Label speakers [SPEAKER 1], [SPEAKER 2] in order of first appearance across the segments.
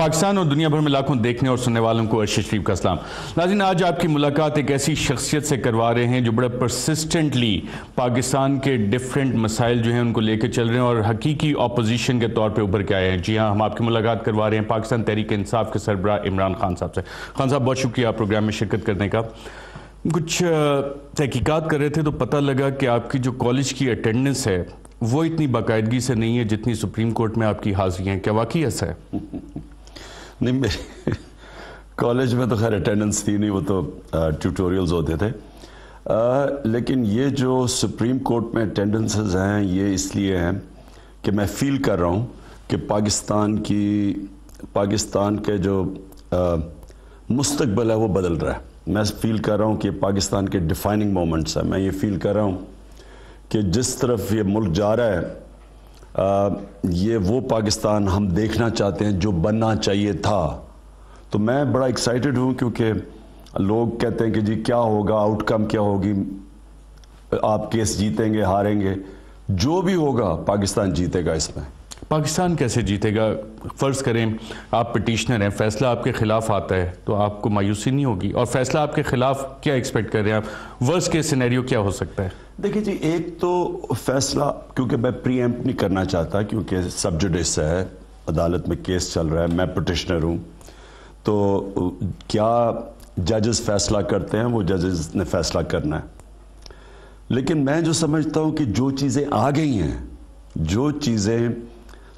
[SPEAKER 1] پاکستان اور دنیا بھر میں لاکھوں دیکھنے اور سننے والوں کو ارشد شریف کا سلام۔ ناظرین، آج آپ کی ملاقات ایک ایسی شخصیت سے کروا رہے ہیں جو بڑا پرسسٹنٹلی پاکستان کے ڈیفرنٹ مسائل جو ہیں ان کو لے کے چل رہے ہیں اور حقیقی اپوزیشن کے طور پہ ابھر کے آئے ہیں۔ جی ہاں، ہم آپ کی ملاقات کروا رہے ہیں پاکستان تحریک انصاف کے سربراہ عمران خان صاحب سے۔ خان صاحب، بہت شکریہ پروگرام میں شرکت کرنے کا۔ کچھ تحقیقات کر رہے تھے تو پتہ لگا کہ آپ کی جو کالج کی اٹینڈنس ہے وہ اتنی باقاعدگی سے نہیں ہے جتنی سپریم کورٹ میں آپ کی حاضری ہیں۔ کیا واقعی ایسا ہے؟
[SPEAKER 2] نہیں، میرے کالج میں تو خیر اٹینڈنس تھی نہیں، وہ تو ٹیوٹوریلز ہوتے تھے، لیکن یہ جو سپریم کورٹ میں اٹینڈنسز ہیں یہ اس لیے ہیں کہ میں فیل کر رہا ہوں کہ پاکستان کے جو مستقبل ہے وہ بدل رہا ہے۔ میں فیل کر رہا ہوں کہ پاکستان کے ڈیفائننگ مومنٹس ہیں۔ میں یہ فیل کر رہا ہوں کہ جس طرف یہ ملک جا رہا ہے یہ وہ پاکستان ہم دیکھنا چاہتے ہیں جو بننا چاہیے تھا۔ تو میں بڑا ایکسائٹڈ ہوں کیونکہ لوگ کہتے ہیں کہ جی کیا ہوگا، آؤٹ کم کیا ہوگی، آپ کیس جیتیں گے ہاریں گے، جو بھی ہوگا پاکستان جیتے گا۔ اس میں
[SPEAKER 1] پاکستان کیسے جیتے گا؟ فرض کریں آپ پٹیشنر ہیں، فیصلہ آپ کے خلاف آتا ہے تو آپ کو مایوسی نہیں ہوگی؟ اور فیصلہ آپ کے خلاف کیا ایکسپیکٹ کر رہے ہیں آپ؟ ورسٹ کیس سینیریو کیا ہو سکتا ہے؟
[SPEAKER 2] دیکھیں جی، ایک تو فیصلہ کیونکہ میں پری ایمپٹ نہیں کرنا چاہتا کیونکہ سب جوڈس ہے، عدالت میں کیس چل رہا ہے، میں پٹیشنر ہوں، تو کیا ججز فیصلہ کرتے ہیں وہ ججز نے فیصلہ کرنا ہے۔ لیکن میں جو سمجھتا ہوں کہ جو چیزیں آ گئی ہیں، جو چیزیں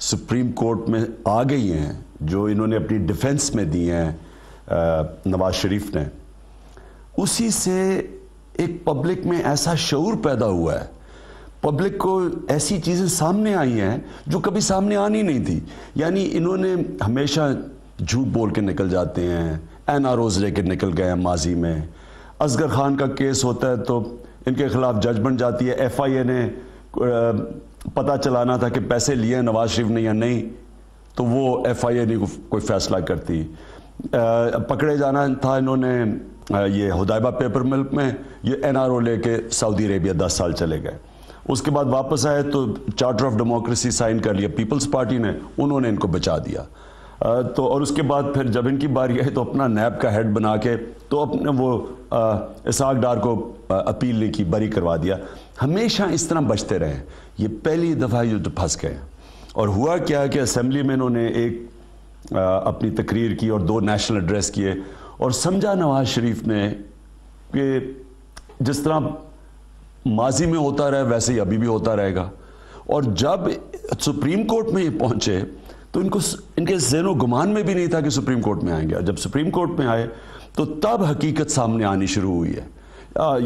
[SPEAKER 2] سپریم کورٹ میں آ گئی ہیں، جو انہوں نے اپنی ڈیفنس میں دی ہیں نواز شریف نے، اسی سے ایک پبلک میں ایسا شعور پیدا ہوا ہے، پبلک کو ایسی چیزیں سامنے آئی ہیں جو کبھی سامنے آنی نہیں تھی۔ یعنی انہوں نے ہمیشہ جھوٹ بول کے نکل جاتے ہیں، این آر اوز لے کے نکل گئے ہیں ماضی میں۔ اصغر خان کا کیس ہوتا ہے تو ان کے خلاف ججمنٹ جاتی ہے، ایف آئی اے نے پتہ چلانا تھا کہ پیسے لیے ہیں نواز شریف نے یا نہیں، تو وہ ایف آئی اے نہیں کوئی فیصلہ کرتی۔ پکڑے جانا تھا انہوں نے یہ ہدایبہ پیپر ملک میں، یہ این آر او لے کے سعودی عربیہ 10 سال چلے گئے۔ اس کے بعد واپس آئے تو چارٹر آف ڈیموکریسی سائن کر لیا پیپلز پارٹی نے، انہوں نے ان کو بچا دیا۔ تو اور اس کے بعد پھر جب ان کی باری آئی تو اپنا نیب کا ہیڈ بنا کے تو اپنے وہ اسحاق ڈار کو اپیل نہیں کی، بری کروا دیا۔ ہمیشہ اس طرح بچتے رہے۔ یہ پہلی دفعہ یہ جو پھنس گئے، اور ہوا کیا کہ اسمبلی میں انہوں نے ایک اپنی تقریر کی اور 2 نیشنل ایڈریس کیے، اور سمجھا نواز شریف نے کہ جس طرح ماضی میں ہوتا رہا ویسے ہی ابھی بھی ہوتا رہے گا۔ اور جب سپریم کورٹ میں یہ پہنچے تو ان کے ذہن و گمان میں بھی نہیں تھا کہ سپریم کورٹ میں آئیں گے۔ اور جب سپریم کورٹ میں آئے تو تب حقیقت سامنے آنی شروع ہوئی ہے۔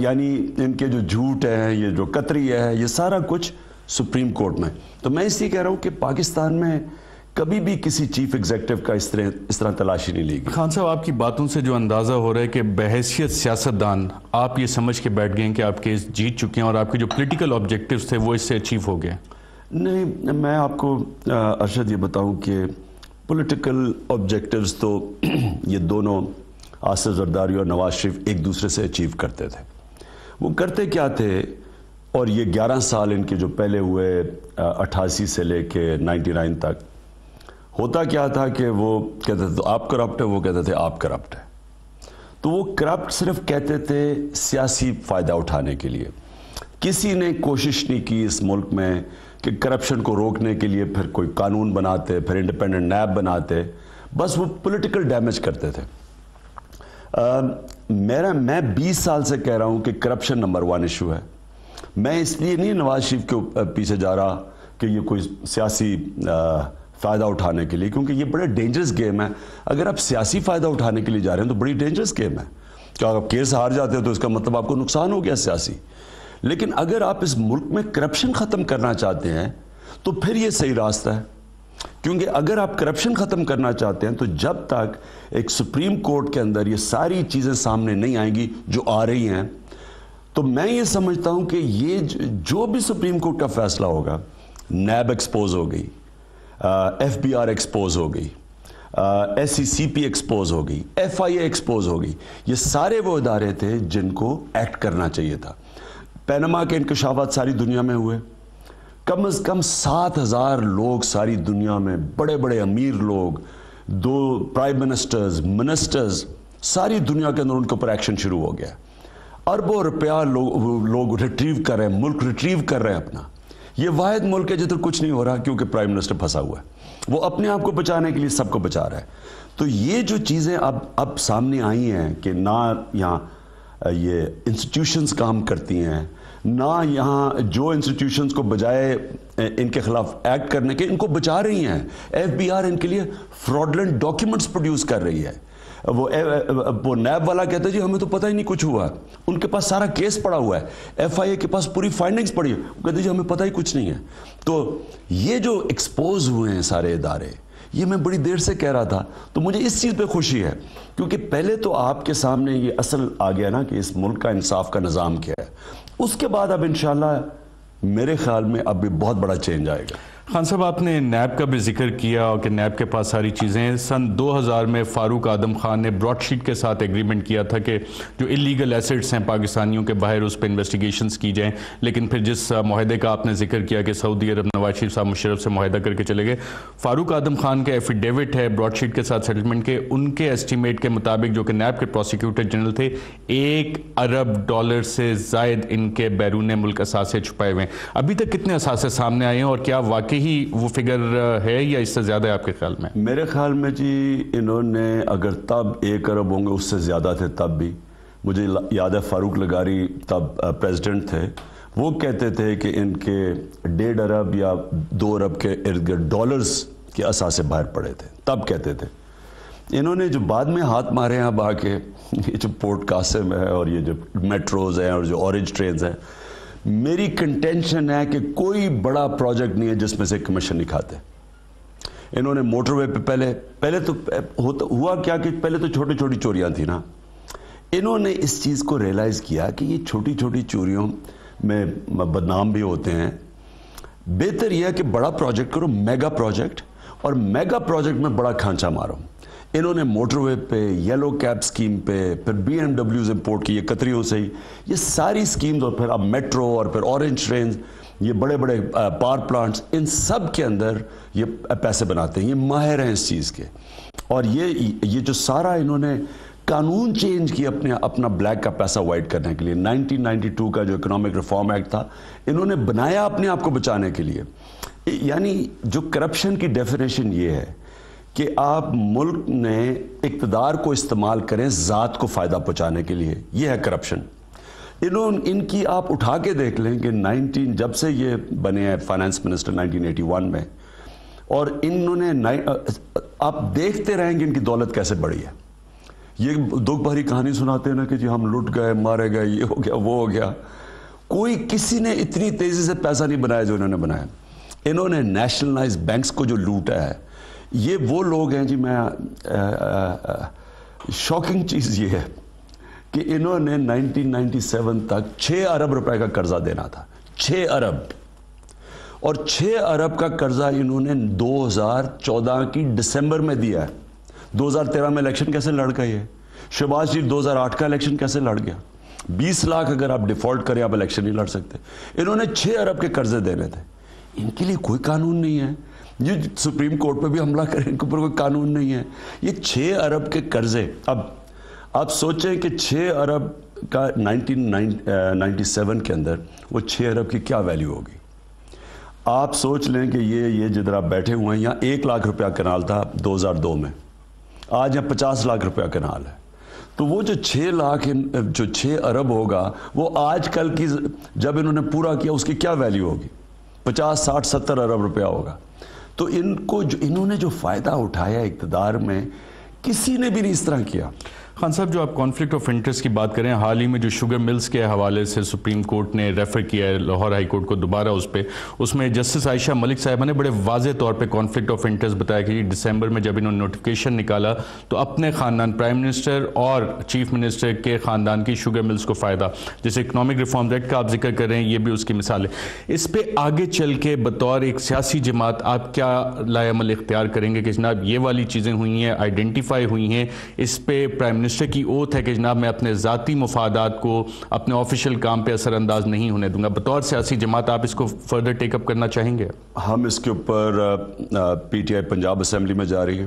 [SPEAKER 2] یعنی ان کے جو جھوٹ ہے، یہ جو قطری ہے، یہ سارا کچھ سپریم کورٹ میں۔ تو میں اس لیے کہہ رہا ہوں کہ پاکستان میں کبھی بھی کسی چیف ایگزیکٹو کا اس طرح تلاشی نہیں لی گئی۔
[SPEAKER 1] خان صاحب، آپ کی باتوں سے جو اندازہ ہو رہا ہے کہ بحیثیت سیاستدان آپ یہ سمجھ کے بیٹھ گئے ہیں کہ آپ کیس جیت چکے ہیں اور آپ کے جو پولیٹیکل آبجیکٹیوز تھے وہ اس سے اچیو ہو گئے؟
[SPEAKER 2] نہیں، میں آپ کو ارشد یہ بتاؤں کہ پولیٹیکل آبجیکٹیوز تو یہ دونوں آصف زرداری اور نواز شریف ایک دوسرے سے اچیو کرتے تھے۔ وہ کرتے کیا تھے، اور یہ 11 سال ان کے جو پہلے ہوئے 88 سے لے کے 99 تک ہوتا کیا تھا کہ وہ کہتے تھے آپ کرپٹ ہے، وہ کہتے تھے آپ کرپٹ ہے۔ تو وہ کرپٹ صرف کہتے تھے سیاسی فائدہ اٹھانے کے لیے۔ کسی نے کوشش نہیں کی اس ملک میں کہ کرپشن کو روکنے کے لیے پھر کوئی قانون بناتے، پھر انڈیپینڈنٹ نیب بناتے، بس وہ پولیٹیکل ڈیمیج کرتے تھے۔ میں 20 سال سے کہہ رہا ہوں کہ کرپشن نمبر 1 ایشو ہے۔ میں اس لیے نہیں نواز شریف کے پیچھے جا رہا کہ یہ کوئی سیاسی فائدہ اٹھانے کے لیے، کیونکہ یہ بڑے ڈینجرس گیم ہے۔ اگر آپ سیاسی فائدہ اٹھانے کے لیے جا رہے ہیں تو بڑی ڈینجرس گیم ہے، کہ آپ کیس ہار جاتے ہیں تو اس کا مطلب آپ کو نقصان ہو گیا سیاسی۔ لیکن اگر آپ اس ملک میں کرپشن ختم کرنا چاہتے ہیں تو پھر یہ صحیح راستہ ہے، کیونکہ اگر آپ کرپشن ختم کرنا چاہتے ہیں تو جب تک ایک سپریم کورٹ کے اندر یہ ساری چیزیں سامنے نہیں آئیں گی جو آ رہی ہیں، تو میں یہ سمجھتا ہوں کہ یہ جو بھی سپریم کورٹ کا فیصلہ ہوگا، نیب ایکسپوز ہو گئی، ایف بی آر ایکسپوز ہو گئی، ایس سی سی پی ایکسپوز ہو گئی، ایف آئی اے ایکسپوز ہو گئی، یہ سارے وہ ادارے تھے جن کو ایکٹ کرنا چاہیے تھا۔ پینما کے انکشافات ساری دنیا میں ہوئے، کم از کم 7,000 لوگ ساری دنیا میں، بڑے بڑے امیر لوگ، 2 پرائم منسٹرز ساری دنیا کے اندر ان کے اوپر ایکشن شروع ہو گیا. اربوں روپیہ لوگ ریٹریو کر رہے ہیں, ملک ریٹریو کر رہے ہیں اپنا. یہ واحد ملک ہے جدھر کچھ نہیں ہو رہا کیونکہ پرائم منسٹر پھنسا ہوا ہے. وہ اپنے آپ کو بچانے کے لیے سب کو بچا رہا ہے. تو یہ جو چیزیں اب سامنے آئی ہیں کہ نہ یہاں یہ انسٹیٹیوشنز کام کرتی ہیں, نہ یہاں جو انسٹیٹیوشنز کو بجائے ان کے خلاف ایکٹ کرنے کے ان کو بچا رہی ہیں. FBI ان کے لیے فراڈلنٹ ڈاکیومنٹس پروڈیوس کر رہی ہے. وہ نیب والا کہتا ہے جی ہمیں تو پتہ ہی نہیں کچھ ہوا, ان کے پاس سارا کیس پڑا ہوا ہے, FIA کے پاس پوری فائنڈنگز پڑی ہے, وہ کہتے ہیں جی ہمیں پتہ ہی کچھ نہیں ہے. تو یہ جو ایکسپوز ہوئے ہیں سارے ادارے, یہ میں بڑی دیر سے کہہ رہا تھا. تو مجھے اس چیز پہ خوشی ہے کیونکہ پہلے تو آپ کے سامنے یہ اصل آ گیا نا کہ اس ملک کا انصاف کا نظام کیا ہے. اس کے بعد اب انشاءاللہ میرے خیال میں اب بھی بہت بڑا چینج آئے گا.
[SPEAKER 1] خان صاحب آپ نے نیب کا بھی ذکر کیا اور کہ نیب کے پاس ساری چیزیں ہیں. سن 2000 میں فاروق اعظم خان نے براڈ شیٹ کے ساتھ ایگریمنٹ کیا تھا کہ جو اللیگل ایسٹس ہیں پاکستانیوں کے باہر اس پہ انویسٹیگیشنز کی جائیں. لیکن پھر جس معاہدے کا آپ نے ذکر کیا کہ سعودی عرب نواز شریف صاحب مشرف سے معاہدہ کر کے چلے گئے, فاروق اعظم خان کا ایفیڈیوٹ ہے براڈ شیٹ کے ساتھ سیٹلمنٹ کے, ان کے ایسٹیمیٹ کے مطابق جو کہ نیب کے پروسیکیوٹر جنرل تھے, $1 ارب سے زائد ان کے بیرون ملک اثاثے چھپائے ہوئے ہیں. ابھی تک کتنے اثاثے سامنے آئے ہیں اور کیا واقعی وہ فگر ہے یا اس سے زیادہ ہے آپ کے خیال میں؟
[SPEAKER 2] میرے خیال میں جی انہوں نے اگر تب 1 ارب ہوں گے, اس سے زیادہ تھے تب بھی. مجھے یاد ہے فاروق لغاری تب پریزیڈنٹ تھے, وہ کہتے تھے کہ ان کے 1.5 ارب یا 2 ارب کے ارد گرد ڈالرز کے اثاثے باہر پڑے تھے, تب کہتے تھے. انہوں نے جو بعد میں ہاتھ مارے ہیں اب آ کے, یہ جو پورٹ قاسم ہے اور یہ جو میٹروز ہیں اور جو اورنج ٹرینز ہیں, میری کنٹینشن ہے کہ کوئی بڑا پروجیکٹ نہیں ہے جس میں سے کمیشن نہیں کھاتے. انہوں نے موٹر وے پہ پہلے تو ہوا کیا کہ پہلے تو چھوٹی چھوٹی چوریاں تھیں نا. انہوں نے اس چیز کو ریئلائز کیا کہ یہ چھوٹی چھوٹی چوریوں میں بدنام بھی ہوتے ہیں. بہتر یہ ہے کہ بڑا پروجیکٹ کرو, میگا پروجیکٹ, اور میگا پروجیکٹ میں بڑا کھانچا مارو. انہوں نے موٹر وے پہ, یلو کیب سکیم پہ, پھر BMWs امپورٹ کی, یہ قطریوں سے ہی, یہ ساری سکیمز, اور پھر اب میٹرو اور پھر اورنج ٹرینز, یہ بڑے بڑے پاور پلانٹس, ان سب کے اندر یہ پیسے بناتے ہیں. یہ ماہر ہیں اس چیز کے. اور یہ جو سارا انہوں نے قانون چینج کیا اپنا بلیک کا پیسہ وائٹ کرنے کے لیے. 1992 کا جو اکنامک ریفارم ایکٹ تھا, انہوں نے بنایا اپنے آپ کو بچانے کے لیے. یعنی جو کرپشن کی ڈیفینیشن یہ ہے کہ آپ ملک نے اقتدار کو استعمال کریں ذات کو فائدہ پہنچانے کے لیے, یہ ہے کرپشن. ان کی آپ اٹھا کے دیکھ لیں کہ جب سے یہ بنے ہیں فائنانس منسٹر 1981 میں, اور انہوں نے آپ دیکھتے رہیں گے ان کی دولت کیسے بڑھی ہے. یہ دکھ بھری کہانی سناتے ہیں نا کہ جی ہم لٹ گئے, مارے گئے, یہ ہو گیا, وہ ہو گیا. کسی نے اتنی تیزی سے پیسہ نہیں بنایا جو انہوں نے بنایا. انہوں نے نیشنلائز بینکس کو جو لوٹا ہے, یہ وہ لوگ ہیں جی. میں شاکنگ چیز یہ ہے کہ انہوں نے 1997 تک 6 ارب روپے کا قرضہ دینا تھا, 6 ارب, اور 6 ارب کا قرضہ انہوں نے 2014 کی دسمبر میں دیا ہے. 2013 میں الیکشن کیسے لڑ گئے یہ؟ شہباز شریف 2008 کا الیکشن کیسے لڑ گیا؟ 20 لاکھ اگر آپ ڈیفالٹ کریں آپ الیکشن نہیں لڑ سکتے. انہوں نے 6 ارب کے قرضے دینے تھے. ان کے لیے کوئی قانون نہیں ہے. یہ سپریم کورٹ پہ بھی حملہ کریں, ان کے اوپر کوئی قانون نہیں ہے. یہ 6 ارب کے قرضے, اب آپ سوچیں کہ 6 ارب کا 1997 کے اندر وہ 6 ارب کی کیا ویلیو ہوگی. آپ سوچ لیں کہ یہ جدھر آپ بیٹھے ہوئے ہیں, یہاں 1 لاکھ روپیہ کنال تھا 2002 میں, آج یہاں 50 لاکھ روپیہ کنال ہے. تو وہ جو 6 ارب ہوگا, وہ آج کل کی جب انہوں نے پورا کیا اس کی کیا ویلیو ہوگی؟ 50, 60, 70 ارب روپیہ ہوگا. تو انہوں نے جو فائدہ اٹھایا اقتدار میں, کسی نے بھی نہیں اس طرح کیا.
[SPEAKER 1] خان صاحب جو آپ کانفلکٹ آف انٹرسٹ کی بات کریں, حال ہی میں جو شوگر ملز کے حوالے سے سپریم کورٹ نے ریفر کیا ہے لاہور ہائی کورٹ کو دوبارہ اس میں جسٹس عائشہ ملک صاحبہ نے بڑے واضح طور پہ کانفلکٹ آف انٹرسٹ بتایا کہ دسمبر میں جب انہوں نے نوٹیفیکیشن نکالا تو اپنے خاندان, پرائم منسٹر اور چیف منسٹر کے خاندان کی شوگر ملز کو فائدہ, جیسے اکنامک ریفارم ایکٹ کا آپ ذکر کر رہے ہیں, یہ بھی اس کی مثال ہے. اس پہ آگے چل کے بطور ایک سیاسی جماعت آپ کیا لائے عمل اختیار کریں گے کہ جناب یہ والی چیزیں ہوئی ہیں, آئیڈینٹیفائی ہوئی ہیں, اس پہ پرائم منسٹر کی اوتھ ہے کہ جناب میں اپنے ذاتی مفادات کو اپنے آفیشیل کام پہ اثر انداز نہیں ہونے دوں گا, بطور سیاسی جماعت آپ اس کو فردر ٹیک اپ کرنا چاہیں گے؟
[SPEAKER 2] ہم اس کے اوپر PTI پنجاب اسمبلی میں جا رہی ہیں,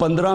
[SPEAKER 2] 15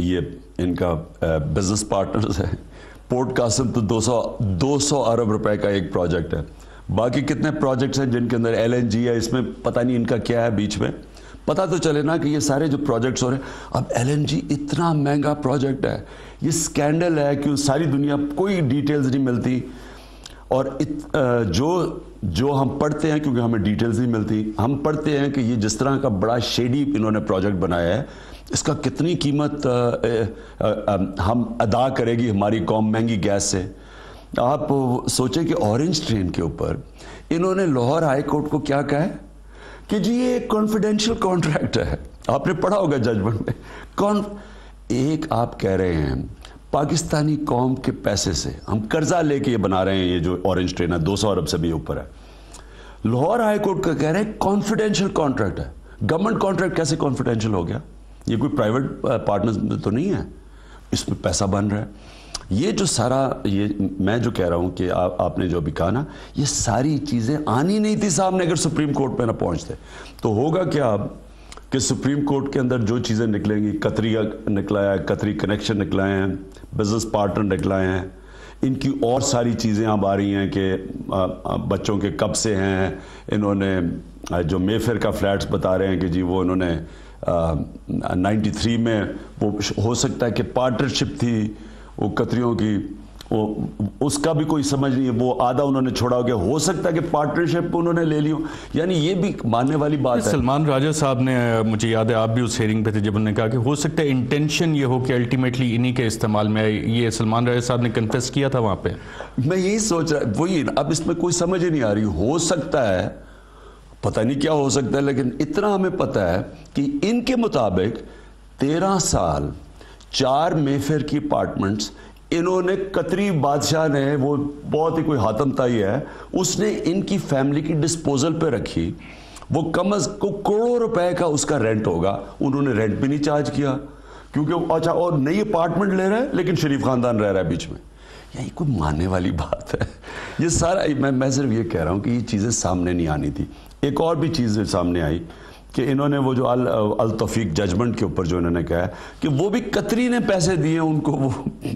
[SPEAKER 2] یہ ان کا بزنس پارٹنرز ہے. پورٹ قاسم تو 200 ارب روپے کا ایک پروجیکٹ ہے. باقی کتنے پروجیکٹس ہیں جن کے اندر LNG ہے, اس میں پتہ نہیں ان کا کیا ہے بیچ میں. پتہ تو چلے نا کہ یہ سارے جو پروجیکٹس ہو رہے ہیں. اب LNG اتنا مہنگا پروجیکٹ ہے, یہ سکینڈل ہے کہ ساری دنیا کوئی ڈیٹیلز نہیں ملتی. اور جو ہم پڑھتے ہیں, کیونکہ ہمیں ڈیٹیلز نہیں ملتی, ہم پڑھتے ہیں کہ یہ جس طرح کا بڑا شیڈی انہوں نے پروجیکٹ بنایا ہے, اس کا کتنی قیمت ہم ادا کرے گی ہماری قوم مہنگی گیس سے. آپ سوچیں کہ اورنج ٹرین کے اوپر انہوں نے لاہور ہائی کورٹ کو کیا کہا ہے کہ جی یہ ایک کانفیڈینشیل کانٹریکٹ ہے. آپ نے پڑھا ہوگا ججمنٹ میں. ایک آپ کہہ رہے ہیں پاکستانی قوم کے پیسے سے ہم قرضہ لے کے یہ بنا رہے ہیں, یہ جو اورنج ٹرین ہے 200 ارب سے بھی اوپر ہے. لاہور ہائی کورٹ کا کہہ رہے ہیں کانفیڈینشیل کانٹریکٹ ہے. گورنمنٹ کانٹریکٹ کیسے کانفیڈینشیل ہو گیا؟ یہ کوئی پرائیویٹ پارٹنر تو نہیں ہے, اس میں پیسہ بن رہا ہے. یہ جو سارا, یہ میں جو کہہ رہا ہوں کہ آپ نے جو ابھی کہا نا, یہ ساری چیزیں آنی نہیں تھی سامنے اگر سپریم کورٹ پہ نہ پہنچتے. تو ہوگا کیا اب کہ سپریم کورٹ کے اندر جو چیزیں نکلیں گی, قطری نکلا ہے, قطری کنیکشن نکلائے ہیں, بزنس پارٹنر نکلائے ہیں, ان کی اور ساری چیزیں اب آ رہی ہیں کہ بچوں کے کب سے ہیں. انہوں نے جو مے فیئر کا فلیٹس بتا رہے ہیں کہ جی وہ انہوں نے 93 میں, وہ ہو سکتا ہے کہ پارٹنرشپ تھی وہ قطریوں کی, وہ اس کا بھی کوئی سمجھ نہیں ہے, وہ آدھا انہوں نے چھوڑا ہو گیا, ہو سکتا ہے کہ پارٹنرشپ انہوں نے لے لی ہو. یعنی یہ بھی ماننے والی بات ہے.
[SPEAKER 1] سلمان راجہ صاحب نے, مجھے یاد ہے آپ بھی اس ہیئرنگ پہ تھے جب انہوں نے کہا کہ ہو سکتا ہے انٹینشن یہ ہو کہ الٹیمیٹلی انہی کے استعمال میں آئے. یہ سلمان راجہ صاحب نے کنفیس کیا تھا وہاں پہ.
[SPEAKER 2] میں یہی سوچ رہا, وہی اب اس میں کوئی سمجھ ہی نہیں آ رہی. ہو سکتا ہے, پتہ نہیں کیا ہو سکتا ہے, لیکن اتنا ہمیں پتہ ہے کہ ان کے مطابق 13 سال 4 مے فیئر کی اپارٹمنٹس انہوں نے, قطری بادشاہ نے, وہ بہت ہی کوئی حاتم طائی ہے, اس نے ان کی فیملی کی ڈسپوزل پہ رکھی. وہ کم از کم کروڑوں روپے کا اس کا رینٹ ہوگا, انہوں نے رینٹ بھی نہیں چارج کیا کیونکہ اچھا, اور نئی اپارٹمنٹ لے رہا ہے لیکن شریف خاندان رہ رہا ہے بیچ میں. یہی کوئی ماننے والی بات ہے؟ یہ سارا, میں صرف یہ کہہ رہا ہوں کہ یہ چیزیں سامنے نہیں آنی تھی. ایک اور بھی چیز سامنے آئی کہ انہوں نے وہ جو التوفیق ججمنٹ کے اوپر جو انہوں نے کہا کہ وہ بھی قطری نے پیسے دیے ان کو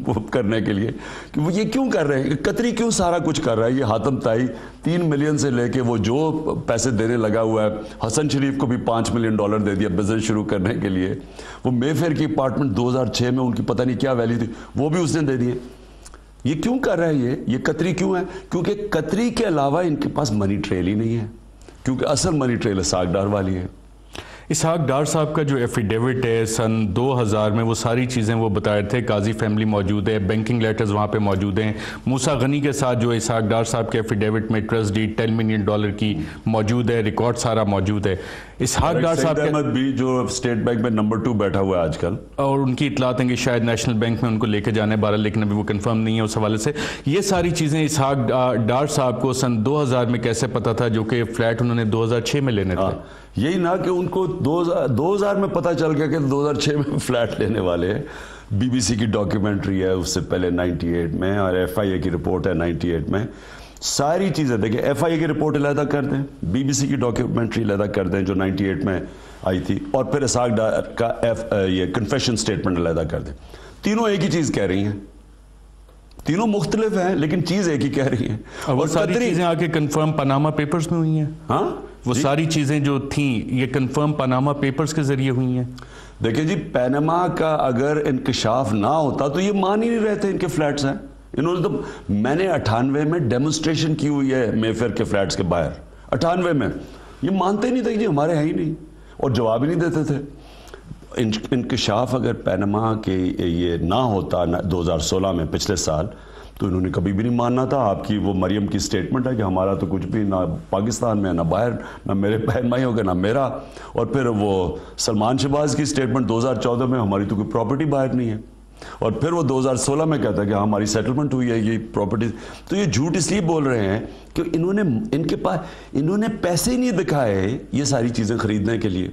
[SPEAKER 2] وہ کرنے کے لیے, کہ وہ یہ کیوں کر رہے ہیں, قطری کیوں سارا کچھ کر رہا ہے. یہ حاتم طائی 3 ملین سے لے کے وہ جو پیسے دینے لگا ہوا ہے, حسن شریف کو بھی $5 ملین دے دیا بزنس شروع کرنے کے لیے. وہ مے فیئر کی اپارٹمنٹ 2006 میں ان کی پتہ نہیں کیا ویلیو تھی, وہ بھی اس نے دے دیے. یہ کیوں کر رہا ہے یہ قطری کیوں ہے؟ کیونکہ قطری کے علاوہ ان کے پاس منی ٹریل ہی نہیں ہے, کیونکہ اصل منی ٹریل اسحاق ڈار والی ہے.
[SPEAKER 1] اسحاق ڈار صاحب کا جو ایفیڈیوٹ ہے سن 2000 میں, وہ ساری چیزیں وہ بتائے تھے. قاضی فیملی موجود ہے, بینکنگ لیٹرز وہاں پہ موجود ہیں. موسیٰ غنی کے ساتھ جو اسحاق ڈار صاحب کے ایفیڈیوٹ میں ٹرسٹ ڈیڈ $10 ملین کی موجود ہے, ریکارڈ سارا موجود ہے. اسحاق ڈار صاحب
[SPEAKER 2] احمد بھی جو اسٹیٹ بینک میں نمبر 2 بیٹھا ہوا ہے آج کل,
[SPEAKER 1] اور ان کی اطلاعات ہیں کہ شاید نیشنل بینک میں ان کو لے کے جانے بارہ, لیکن ابھی وہ کنفرم نہیں ہے اس حوالے سے. یہ ساری چیزیں اسحاق ڈار صاحب کو سن 2000 میں کیسے پتا تھا, جو کہ فلیٹ انہوں نے 2006 میں لینے تھے؟
[SPEAKER 2] یہی نہ کہ ان کو 2000 میں پتہ چل گیا کہ 2006 میں فلیٹ لینے والے ہیں. BBC کی ڈاکیومنٹری ہے اس سے پہلے 98 میں, اور FIA کی رپورٹ ہے 98 میں. ساری چیزیں دیکھیں, FIA کی رپورٹ علیحدہ کر دیں, BBC کی ڈاکیومنٹری علیحدہ کر دیں جو 98 میں آئی تھی, اور پھر اسحاق ڈار کا یہ کنفیشن سٹیٹمنٹ علیحدہ کر دیں. تینوں ایک ہی چیز کہہ رہی ہیں, تینوں مختلف ہیں لیکن چیز ایک ہی کہہ رہی ہیں.
[SPEAKER 1] اور ساری چیزیں آ کے کنفرم پاناما پیپرز میں ہوئی ہیں.
[SPEAKER 2] ہاں,
[SPEAKER 1] وہ ساری چیزیں جو تھیں یہ کنفرم پاناما پیپرز کے ذریعے ہوئی ہیں.
[SPEAKER 2] دیکھیں جی, پاناما کا اگر انکشاف نہ ہوتا تو یہ مان ہی نہیں رہتے ان کے فلیٹس ہیں. انہوں نے تو, میں نے 98 میں ڈیمونسٹریشن کی ہوئی ہے مے فیئر کے فلیٹس کے باہر, 98 میں. یہ مانتے نہیں تھے جی ہمارے ہیں ہی نہیں, اور جواب ہی نہیں دیتے تھے. انکشاف اگر پاناما کے یہ نہ ہوتا 2016 میں, پچھلے سال, تو انہوں نے کبھی بھی نہیں ماننا تھا. آپ کی وہ مریم کی سٹیٹمنٹ ہے کہ ہمارا تو کچھ بھی نہ پاکستان میں, نہ باہر, نہ میرے بہن بھائیوں کا, نہ میرا. اور پھر وہ سلمان شہباز کی سٹیٹمنٹ 2014 میں, ہماری تو کوئی پراپرٹی باہر نہیں ہے. اور پھر وہ 2016 میں کہتا ہے کہ ہماری سیٹلمنٹ ہوئی ہے یہ پراپرٹی. تو یہ جھوٹ اس لیے بول رہے ہیں کہ انہوں نے پیسے ہی نہیں دکھائے یہ ساری چیزیں خریدنے کے لیے.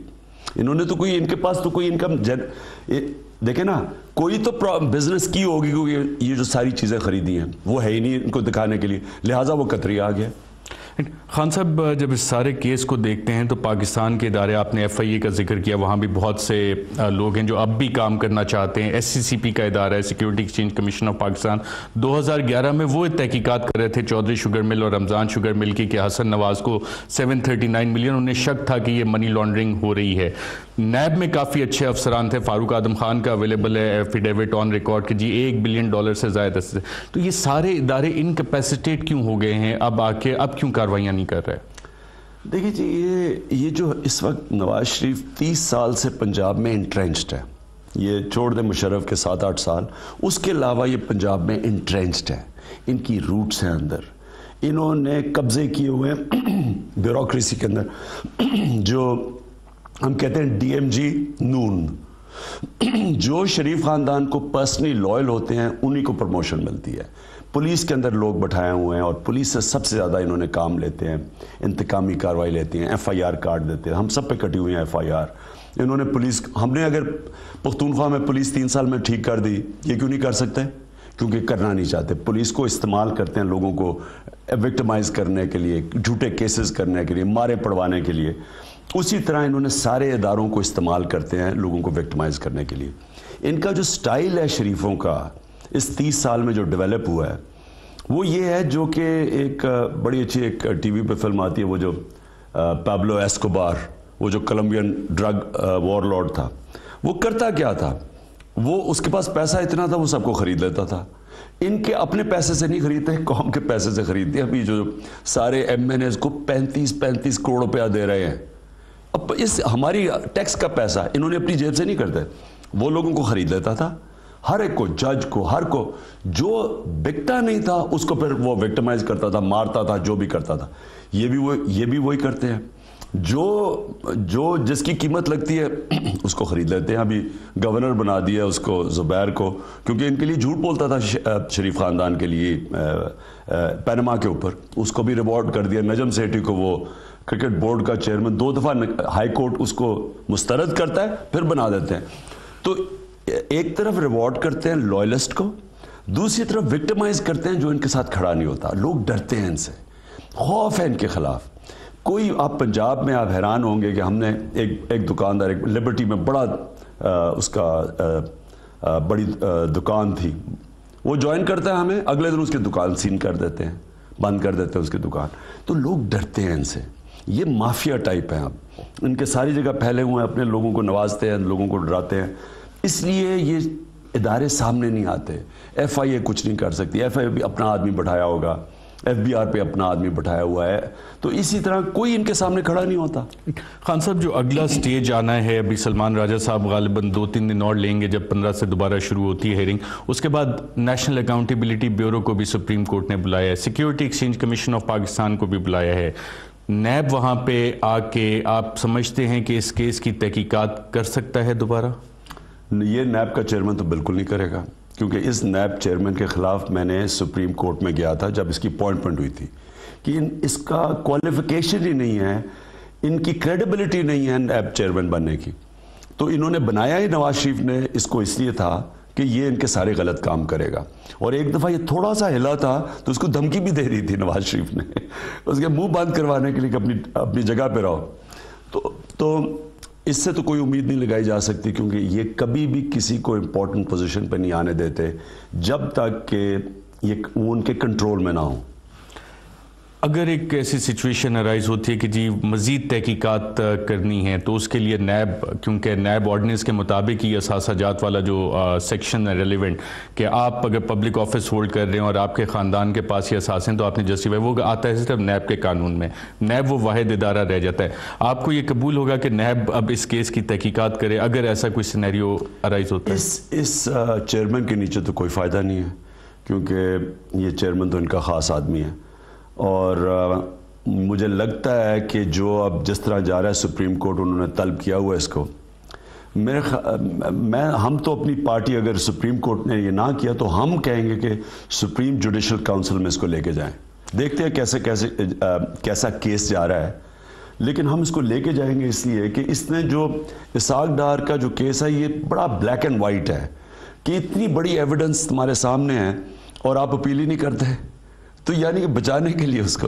[SPEAKER 2] انہوں نے تو کوئی, ان کے پاس تو کوئی انکم, دیکھیں نا, کوئی تو بزنس کی ہوگی کیونکہ یہ جو ساری چیزیں خریدی ہیں وہ ہے ہی نہیں ان کو دکھانے کے لیے, لہٰذا وہ قطری آ گیا.
[SPEAKER 1] خان صاحب جب اس سارے کیس کو دیکھتے ہیں تو پاکستان کے ادارے, آپ نے FIA کا ذکر کیا, وہاں بھی بہت سے لوگ ہیں جو اب بھی کام کرنا چاہتے ہیں. SCCP کا ادارہ ہے, security exchange commission of Pakistan, 2011 میں وہ تحقیقات کر رہے تھے چودھری شوگر مل اور رمضان شوگر مل کی کہ حسن نواز کو 739 ملین, انہیں شک تھا کہ یہ منی لانڈرنگ ہو رہی ہے. نیب میں کافی اچھے افسران تھے, فاروق اعظم خان کا اویلیبل ہے ایفیڈیوٹ آن ریکارڈ کہ جی $1 بلین سے زائد. تو یہ سارے ادارے انکیپیسیٹیٹ کیوں ہو گئے ہیں اب آ کے, اب کیوں کاروائیاں نہیں کر رہے؟
[SPEAKER 2] دیکھیے جی, یہ جو اس وقت نواز شریف 30 سال سے پنجاب میں انٹرینچڈ ہے, یہ چھوڑ دیں مشرف کے 7-8 سال, اس کے علاوہ یہ پنجاب میں انٹرینچڈ ہے, ان کی روٹس ہیں اندر, انہوں نے قبضے کیے ہوئے ہیں بیوروکریسی کے اندر. جو ہم کہتے ہیں DMG نون, جو شریف خاندان کو پرسنلی لائل ہوتے ہیں انہی کو پروموشن ملتی ہے. پولیس کے اندر لوگ بٹھائے ہوئے ہیں اور پولیس سے سب سے زیادہ انہوں نے کام لیتے ہیں, انتقامی کارروائی لیتے ہیں, FIR کاٹ دیتے ہیں. ہم سب پہ کٹی ہوئی ہیں FIR. انہوں نے پولیس, ہم نے اگر پختونخوا میں پولیس 3 سال میں ٹھیک کر دی, یہ کیوں نہیں کر سکتے؟ کیونکہ کرنا نہیں چاہتے. پولیس کو استعمال کرتے ہیں لوگوں کو وکٹمائز کرنے کے لیے, جھوٹے کیسز کرنے کے لیے, مارے پڑوانے کے لیے. اسی طرح انہوں نے سارے اداروں کو استعمال کرتے ہیں لوگوں کو وکٹمائز کرنے کے لیے. ان کا جو سٹائل ہے شریفوں کا اس 30 سال میں جو ڈیولپ ہوا ہے وہ یہ ہے, جو کہ ایک بڑی اچھی ایک ٹی وی پہ فلم آتی ہے, وہ جو پابلو ایسکوبار, وہ جو کولمبین ڈرگ وار لارڈ تھا, وہ کرتا کیا تھا, وہ اس کے پاس پیسہ اتنا تھا وہ سب کو خرید لیتا تھا. ان کے اپنے پیسے سے نہیں خریدتے, قوم کے پیسے سے خریدتے ہیں. ابھی جو سارے MNAs کو 35 کروڑ روپیہ دے رہے ہیں, اب اس ہماری ٹیکس کا پیسہ انہوں نے اپنی جیب سے نہیں کرتے, وہ لوگوں کو خرید لیتا تھا, ہر ایک کو, جج کو, ہر کو. جو بکتا نہیں تھا اس کو پھر وہ وکٹمائز کرتا تھا, مارتا تھا, جو بھی کرتا تھا. یہ بھی وہی کرتے ہیں. جو جس کی قیمت لگتی ہے اس کو خرید لیتے ہیں. ابھی گورنر بنا دیا اس کو, زبیر کو, کیونکہ ان کے لیے جھوٹ بولتا تھا شریف خاندان کے لیے پینما کے اوپر, اس کو بھی ریوارڈ کر دیا. نجم سیٹھی کو, وہ کرکٹ بورڈ کا چیئرمین, 2 دفعہ ہائی کورٹ اس کو مسترد کرتا ہے, پھر بنا دیتے ہیں. تو ایک طرف ریوارڈ کرتے ہیں لوائلسٹ کو, دوسری طرف وکٹمائز کرتے ہیں جو ان کے ساتھ کھڑا نہیں ہوتا. لوگ ڈرتے ہیں ان سے, خوف ہے ان کے خلاف. کوئی, آپ پنجاب میں آپ حیران ہوں گے کہ ہم نے ایک دکاندار, ایک لبرٹی میں بڑا اس کا بڑی دکان تھی, وہ جوائن کرتا ہے ہمیں, اگلے دن اس کی دکان سین کر دیتے ہیں, بند کر دیتے ہیں اس کی دکان. تو لوگ ڈرتے ہیں ان سے. یہ مافیا ٹائپ ہیں, اب ان کے ساری جگہ پھیلے ہوئے ہیں, اپنے لوگوں کو نوازتے ہیں, لوگوں کو ڈراتے ہیں. اس لیے یہ ادارے سامنے نہیں آتے. FIA کچھ نہیں کر سکتی. FIA بھی اپنا آدمی بٹھایا ہوگا, FBR پہ اپنا آدمی بٹھایا ہوا ہے, تو اسی طرح کوئی ان کے سامنے کھڑا نہیں ہوتا.
[SPEAKER 1] خان صاحب, جو اگلا سٹیج آنا ہے, ابھی سلمان راجہ صاحب غالباً 2-3 دن اور لیں گے جب 15 سے دوبارہ شروع ہوتی ہے ہیئرنگ. اس کے بعد نیشنل اکاؤنٹیبلٹی بیورو کو بھی سپریم کورٹ نے بلایا ہے, security exchange commission of Pakistan کو بھی بلایا ہے. نیب وہاں پہ آ کے آپ سمجھتے ہیں کہ اس کیس کی تحقیقات کر سکتا ہے دوبارہ؟
[SPEAKER 2] یہ نیب کا چیئرمین تو بالکل نہیں کرے گا, کیونکہ اس نیب چیئرمین کے خلاف میں نے سپریم کورٹ میں گیا تھا جب اس کی اپوائنٹمنٹ ہوئی تھی, کہ اس کا کوالیفیکیشن ہی نہیں ہے, ان کی کریڈیبلٹی نہیں ہے نیب چیئرمین بننے کی. تو انہوں نے بنایا ہی نواز شریف نے اس کو اس لیے تھا کہ یہ ان کے سارے غلط کام کرے گا. اور ایک دفعہ یہ تھوڑا سا ہلا تھا تو اس کو دھمکی بھی دے رہی تھی نواز شریف نے, اس کے منہ بند کروانے کے لیے کہ اپنی جگہ پہ رہو. تو اس سے تو کوئی امید نہیں لگائی جا سکتی, کیونکہ یہ کبھی بھی کسی کو امپورٹنٹ پوزیشن پہ نہیں آنے دیتے جب تک کہ یہ ان کے کنٹرول میں نہ ہو.
[SPEAKER 1] اگر ایک ایسی سچویشن ارائز ہوتی ہے کہ جی مزید تحقیقات کرنی ہے, تو اس کے لیے نیب, کیونکہ نیب آرڈیننس کے مطابق ہی اثاثہ جات والا جو سیکشن ہے ریلیونٹ, کہ آپ اگر پبلک آفس ہولڈ کر رہے ہیں اور آپ کے خاندان کے پاس یہ اثاثے ہیں تو آپ نے جسٹیفائی, وہ آتا ہے صرف نیب کے قانون میں. نیب وہ واحد ادارہ رہ جاتا ہے. آپ کو یہ قبول ہوگا کہ نیب اب اس کیس کی تحقیقات کرے اگر ایسا کوئی سینیریو ارائز ہوتا ہے؟
[SPEAKER 2] اس چیئرمین کے نیچے تو کوئی فائدہ نہیں ہے, کیونکہ یہ چیئرمین تو ان کا خاص آدمی ہے. اور مجھے لگتا ہے کہ جو اب جس طرح جا رہا ہے سپریم کورٹ, انہوں نے طلب کیا ہوا ہے اس کو, ہم تو اپنی پارٹی, اگر سپریم کورٹ نے یہ نہ کیا تو ہم کہیں گے کہ سپریم جوڈیشل کاؤنسل میں اس کو لے کے جائیں. دیکھتے ہیں کیسا کیس جا رہا ہے, لیکن ہم اس کو لے کے جائیں گے اس لیے کہ اس نے جو اسحاق ڈار کا جو کیس ہے, یہ بڑا بلیک اینڈ وائٹ ہے, کہ اتنی بڑی ایویڈنس تمہارے سامنے ہے اور آپ اپیل ہی نہیں کرتے. تو یعنی کہ بچانے کے لیے اس کو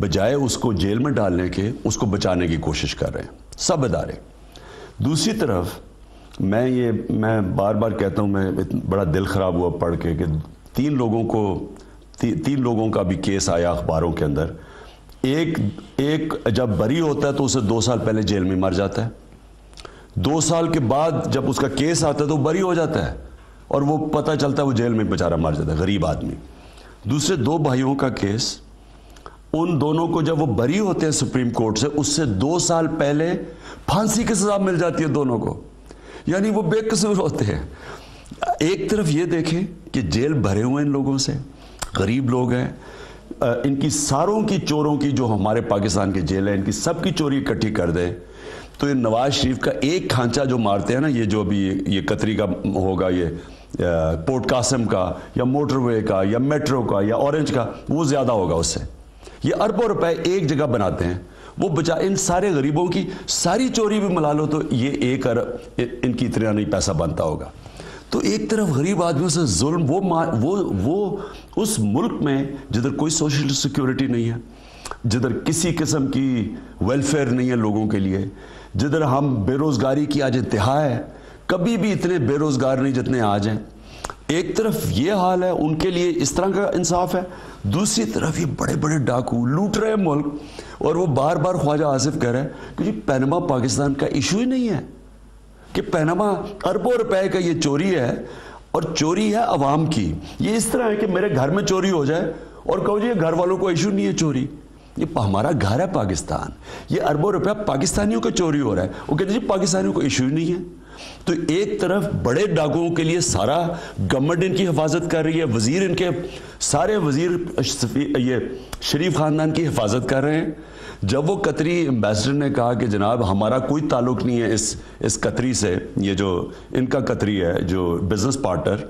[SPEAKER 2] بجائے اس کو جیل میں ڈالنے کے اس کو بچانے کی کوشش کر رہے ہیں سب ادارے. دوسری طرف میں بار بار کہتا ہوں, میں بڑا دل خراب ہوا پڑھ کے کہ تین لوگوں کا بھی کیس آیا اخباروں کے اندر. ایک جب بری ہوتا ہے تو اسے 2 سال پہلے جیل میں مر جاتا ہے, 2 سال کے بعد جب اس کا کیس آتا ہے تو بری ہو جاتا ہے اور وہ پتہ چلتا ہے وہ جیل میں بیچارہ مر جاتا ہے, غریب آدمی. دوسرے 2 بھائیوں کا کیس, ان دونوں کو جب وہ بری ہوتے ہیں سپریم کورٹ سے, اس سے 2 سال پہلے پھانسی کی سزا مل جاتی ہے دونوں کو, یعنی وہ بے قصور ہوتے ہیں. ایک طرف یہ دیکھیں کہ جیل بھرے ہوئے ان لوگوں سے, غریب لوگ ہیں, ان کی ساروں کی چوروں کی جو ہمارے پاکستان کے جیل ہیں ان کی سب کی چوری اکٹھی کر دیں تو یہ نواز شریف کا ایک کھانچا جو مارتے ہیں نا, یہ جو ابھی یہ قطری کا ہوگا, یہ پورٹ قاسم کا یا موٹر وے کا یا میٹرو کا یا اورنج کا, وہ زیادہ ہوگا اس سے. یہ اربوں روپے ایک جگہ بناتے ہیں, وہ بچا ان سارے غریبوں کی ساری چوری بھی ملا لو تو یہ 1 ارب ان کی اتنا نہیں پیسہ بنتا ہوگا. تو ایک طرف غریب آدمیوں سے ظلم, وہ اس ملک میں جدھر کوئی سوشل سیکیورٹی نہیں ہے, جدھر کسی قسم کی ویلفیئر نہیں ہے لوگوں کے لیے, جدھر ہم بے روزگاری کی آج انتہا ہے, کبھی بھی اتنے بے روزگار نہیں جتنے آج ہیں. ایک طرف یہ حال ہے, ان کے لیے اس طرح کا انصاف ہے. دوسری طرف یہ بڑے بڑے ڈاکو لوٹ رہے ہیں ملک, اور وہ بار بار خواجہ آصف کہہ رہے ہیں کہ جی پینما پاکستان کا ایشو ہی نہیں ہے, کہ پینما اربوں روپے کا یہ چوری ہے اور چوری ہے عوام کی. یہ اس طرح ہے کہ میرے گھر میں چوری ہو جائے اور کہو جی گھر والوں کو ایشو نہیں ہے چوری. یہ ہمارا گھر ہے پاکستان, یہ اربوں روپے پاکستانیوں کا چوری ہو رہا ہے, وہ کہتے ہیں جی پاکستانیوں کو ایشو ہی نہیں ہے. تو ایک طرف بڑے ڈاکوؤں کے لیے سارا گورنمنٹ ان کی حفاظت کر رہی ہے, وزیر ان کے سارے وزیر یہ شریف خاندان کی حفاظت کر رہے ہیں. جب وہ قطری ایمبیسڈر نے کہا کہ جناب ہمارا کوئی تعلق نہیں ہے اس قطری سے, یہ جو ان کا قطری ہے جو بزنس پارٹنر,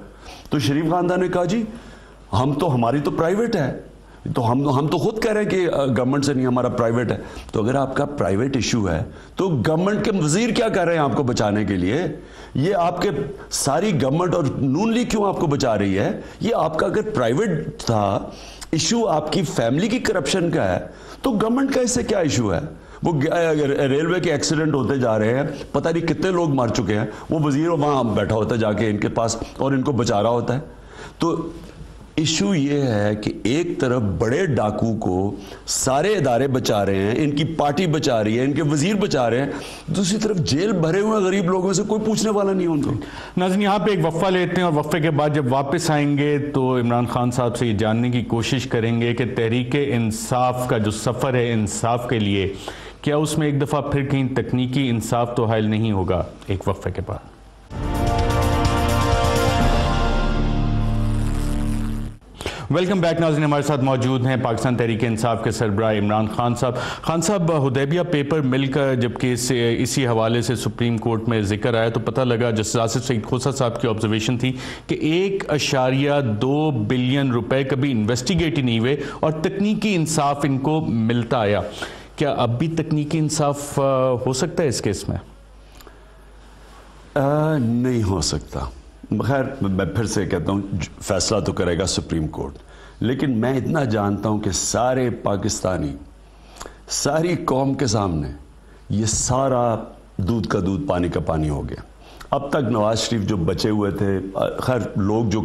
[SPEAKER 2] تو شریف خاندان نے کہا جی ہماری تو پرائیویٹ ہے, تو ہم تو خود کہہ رہے ہیں کہ گورنمنٹ سے نہیں, ہمارا پرائیویٹ ہے. تو اگر آپ کا پرائیویٹ ایشو ہے تو گورنمنٹ کے وزیر کیا کر رہے ہیں آپ کو بچانے کے لیے؟ یہ آپ کے ساری گورنمنٹ اور نون لیگ کیوں آپ کو بچا رہی ہے؟ یہ آپ کا اگر پرائیویٹ تھا ایشو, آپ کی فیملی کی کرپشن کا ہے, تو گورنمنٹ کا اس سے کیا ایشو ہے؟ وہ ریلوے کے ایکسیڈنٹ ہوتے جا رہے ہیں, پتہ نہیں کتنے لوگ مر چکے ہیں, وہ وزیر وہاں بیٹھا ہوتا ہے جا کے ان کے پاس اور ان کو بچا رہا ہوتا ہے. تو ایشو یہ ہے کہ ایک طرف بڑے ڈاکو کو سارے ادارے بچا رہے ہیں, ان کی پارٹی بچا رہی ہے, ان کے وزیر بچا رہے ہیں, دوسری طرف جیل بھرے ہوئے غریب لوگوں سے کوئی پوچھنے والا نہیں ہے ان کو.
[SPEAKER 1] ناظرین یہاں پہ ایک وقفہ لیتے ہیں اور وقفے کے بعد جب واپس آئیں گے تو عمران خان صاحب سے یہ جاننے کی کوشش کریں گے کہ تحریک انصاف کا جو سفر ہے انصاف کے لیے, کیا اس میں ایک دفعہ پھر کہیں تکنیکی انصاف تو حائل نہیں ہوگا. ایک وقفے کے بعد. ویلکم بیک ناظرین, ہمارے ساتھ موجود ہیں پاکستان تحریک انصاف کے سربراہ عمران خان صاحب. خان صاحب, حدیبیہ پیپر مل کا جب کہ اسی حوالے سے سپریم کورٹ میں ذکر آیا تو پتہ لگا, جسٹس آصف سعید کھوسہ صاحب کی آبزرویشن تھی کہ 1.2 بلین روپے کبھی انویسٹیگیٹ ہی نہیں ہوئے اور تکنیکی انصاف ان کو ملتا آیا. کیا اب بھی تکنیکی انصاف ہو سکتا ہے اس کیس میں؟
[SPEAKER 2] نہیں ہو سکتا. خیر میں پھر سے کہتا ہوں فیصلہ تو کرے گا سپریم کورٹ, لیکن میں اتنا جانتا ہوں کہ سارے پاکستانی, ساری قوم کے سامنے یہ سارا دودھ کا دودھ پانی کا پانی ہو گیا. اب تک نواز شریف جو بچے ہوئے تھے, خیر لوگ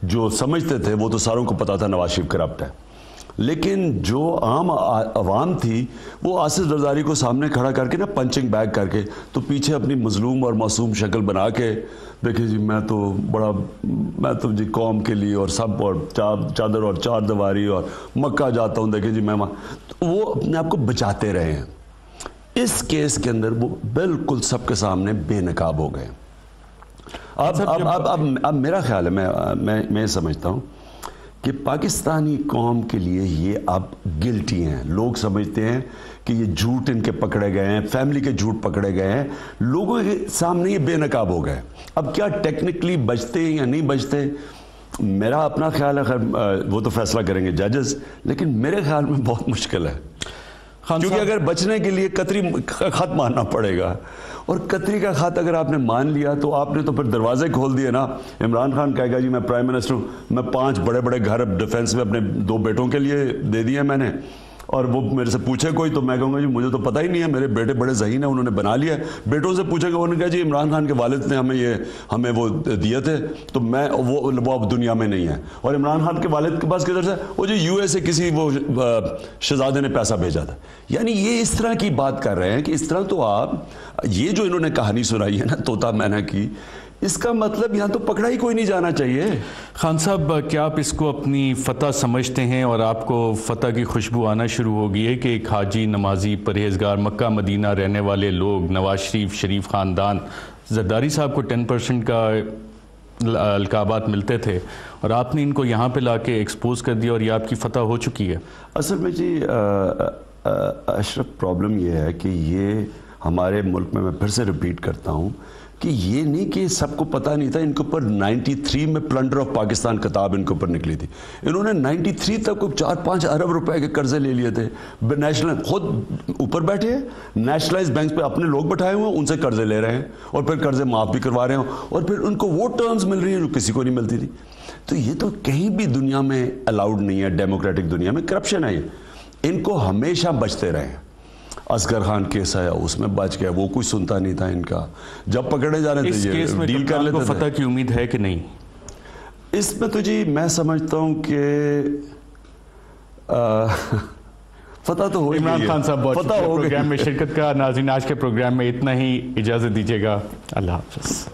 [SPEAKER 2] جو سمجھتے تھے وہ تو ساروں کو پتا تھا نواز شریف کرپٹ ہے, لیکن جو عام عوام تھی وہ آصف زرداری کو سامنے کھڑا کر کے نا پنچنگ بیگ کر کے تو پیچھے اپنی مظلوم اور معصوم شکل بنا کے دیکھیں جی میں تو جی قوم کے لیے اور سب اور چادر اور چار دیواری اور مکہ جاتا ہوں, دیکھیں جی میں وہ اپنے آپ کو بچاتے رہے ہیں. اس کیس کے اندر وہ بالکل سب کے سامنے بے نقاب ہو گئے. اب میرا خیال ہے, میں سمجھتا ہوں کہ پاکستانی قوم کے لیے یہ اب گلٹی ہیں. لوگ سمجھتے ہیں کہ یہ جھوٹ ان کے پکڑے گئے ہیں, فیملی کے جھوٹ پکڑے گئے ہیں, لوگوں کے سامنے یہ بے نقاب ہو گئے. اب کیا ٹیکنیکلی بچتے یا نہیں بچتے, میرا اپنا خیال ہے, خیر وہ تو فیصلہ کریں گے ججز, لیکن میرے خیال میں بہت مشکل ہے, کیونکہ اگر بچنے کے لیے قطری خط ماننا پڑے گا, اور قطری کا خط اگر آپ نے مان لیا تو آپ نے تو پھر دروازے کھول دیے نا. عمران خان کہے گا جی میں پرائم منسٹر ہوں, میں 5 بڑے بڑے گھر ڈیفنس میں اپنے 2 بیٹوں کے لیے دے دیے میں نے, اور وہ میرے سے پوچھے کوئی تو میں کہوں گا جی مجھے تو پتہ ہی نہیں ہے, میرے بیٹے بڑے ذہین ہیں, انہوں نے بنا لیا ہے. بیٹوں سے پوچھے گا, انہوں نے کہا جی عمران خان کے والد نے ہمیں وہ دیے تھے, تو میں وہ اب دنیا میں نہیں ہے. اور عمران خان کے والد کے پاس کدھر سے, وہ جی یو ایس سے کسی وہ شہزادے نے پیسہ بھیجا تھا. یعنی یہ اس طرح کی بات کر رہے ہیں کہ اس طرح تو آپ یہ جو انہوں نے کہانی سنائی ہے نا طوطا مینا کی, اس کا مطلب یہاں تو پکڑا ہی کوئی نہیں جانا چاہیے.
[SPEAKER 1] خان صاحب, کیا آپ اس کو اپنی فتح سمجھتے ہیں اور آپ کو فتح کی خوشبو آنا شروع ہو گئی ہے کہ ایک حاجی, نمازی, پرہیزگار, مکہ مدینہ رہنے والے لوگ, نواز شریف خاندان, زرداری صاحب کو 10% کا القابات ملتے تھے اور آپ نے ان کو یہاں پہ لا کے ایکسپوز کر دیا اور یہ آپ کی فتح ہو چکی ہے؟
[SPEAKER 2] اصل میں جی اشرف پرابلم یہ ہے کہ یہ ہمارے ملک میں پھر سے ریپیٹ کرتا ہوں کہ یہ نہیں کہ سب کو پتہ نہیں تھا. ان کے اوپر 93 میں پلنڈر آف پاکستان کتاب ان کے اوپر نکلی تھی. انہوں نے 93 تک 4-5 ارب روپے کے قرضے لے لیے تھے. نیشنل خود اوپر بیٹھے ہیں, نیشنلائز بینکس پہ اپنے لوگ بٹھائے ہوئے ہیں, ان سے قرضے لے رہے ہیں اور پھر قرضے معاف بھی کروا رہے ہیں, اور پھر ان کو وہ ٹرمز مل رہی ہیں جو کسی کو نہیں ملتی تھی. تو یہ تو کہیں بھی دنیا میں الاؤڈ نہیں ہے. ڈیموکریٹک دنیا میں کرپشن ہے. ان کو ہمیشہ بچتے رہے. اصغر خان کیس آیا, اس میں بچ گیا, وہ کوئی سنتا نہیں تھا ان کا. جب پکڑے جا رہے تھے یہ ڈیل کر لیتے تھے.
[SPEAKER 1] فتح کی امید ہے کہ نہیں
[SPEAKER 2] اس میں؟ تو جی میں سمجھتا ہوں کہ فتح تو ہو ہی گئی ہے.
[SPEAKER 1] عمران خان صاحب بہت
[SPEAKER 2] فتح ہو گئی.
[SPEAKER 1] پروگرام میں شرکت کا. ناظرین, آج کے پروگرام میں اتنا ہی, اجازت دیجیے گا. اللہ حافظ.